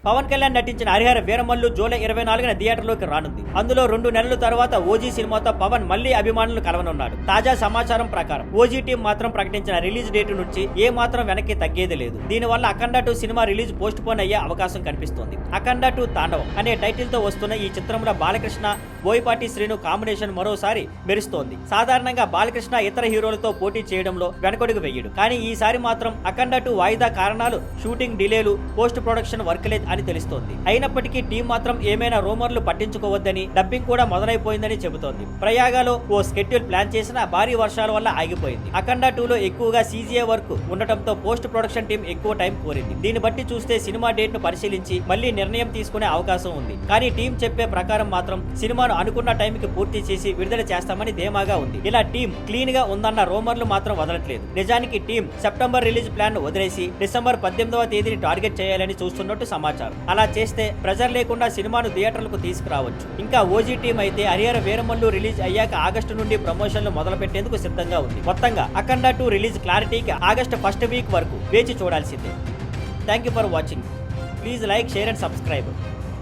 పవన్ కళ్యాణ్ నటించిన హరిహర వీరమల్లు జూలై 24న థియేటర్లోకి రానుంది. అందులో 2 నెలల తర్వాత ఓజీ సినిమాతో పవన్ మళ్లీ అభిమానులు కలవనున్నాడు. తాజా సమాచారం ప్రకారం ఓజీ టీం మాత్రం ప్రకటించిన రిలీజ్ డేట్ నుంచి ఏ మాత్రం వెనక్కి తగ్గేది లేదు. దీనివల్ల అఖండ 2 సినిమా రిలీజ్ పోస్ట్ పోన్ అయ్యే అవకాశం కనిపిస్తోంది. అఖండ 2 తాండవం అనే టైటిల్ తో వస్తున్న ఈ చిత్రంలో బాలకృష్ణ, బోయపాటి శ్రీను కాంబినేషన్ మరోసారి మెరుస్తోంది. సాధారణంగా బాలకృష్ణ ఇతర హీరోలతో పోటీ చేయడంలో వెనకడుగు వెయ్యడు. కానీ ఈసారి మాత్రం అఖండ 2 వాయిదా కారణాలు షూటింగ్ డిలేలు, పోస్ట్ ప్రొడక్షన్ వర్క్లే అని తెలుస్తోంది. అయినప్పటికీ టీం మాత్రం ఏమైనా రూమర్లు పట్టించుకోవద్దని, డబ్బింగ్ కూడా మొదలైపోయిందని చెబుతోంది. ప్రయాగలో ఓ స్కెడ్యూల్ ప్లాన్ చేసినా భారీ వర్షాల వల్ల ఆగిపోయింది. అఖండ 2లో ఎక్కువగా CGI వర్క్ ఉండటంతో పోస్ట్ ప్రొడక్షన్ టీం ఎక్కువ టైం కోరింది. దీన్ని బట్టి చూస్తే సినిమా డేట్ ను పరిశీలించి మళ్లీ నిర్ణయం తీసుకునే అవకాశం ఉంది. కానీ టీం చెప్పే ప్రకారం మాత్రం సినిమాను అనుకున్న టైంకి పూర్తి చేసి విడుదల చేస్తామని ధీమాగా ఉంది. ఇలా టీం క్లీన్ గా ఉందన్న రూమర్లు మాత్రం వదలట్లేదు. నిజానికి టీం సెప్టెంబర్ రిలీజ్ ప్లాన్ ను వదిలేసి డిసెంబర్ 18వ తేదీని టార్గెట్ చేయాలని చూస్తున్నట్టు సమాచారం. అలా చేస్తే ప్రెజర్ లేకుండా సినిమాను థియేటర్లకు తీసుకురావచ్చు. ఇంకా ఓజీ టీం అయితే హరిహర వీరమల్లు రిలీజ్ అయ్యాక ఆగస్టు నుండి ప్రమోషన్లు మొదలు పెట్టేందుకు సిద్ధంగా ఉంది. మొత్తంగా అఖండ 2 రిలీజ్ క్లారిటీకి ఆగస్టు ఫస్ట్ వీక్ వరకు వేచి చూడాల్సిందే. Thank you for watching. Please like, share and subscribe.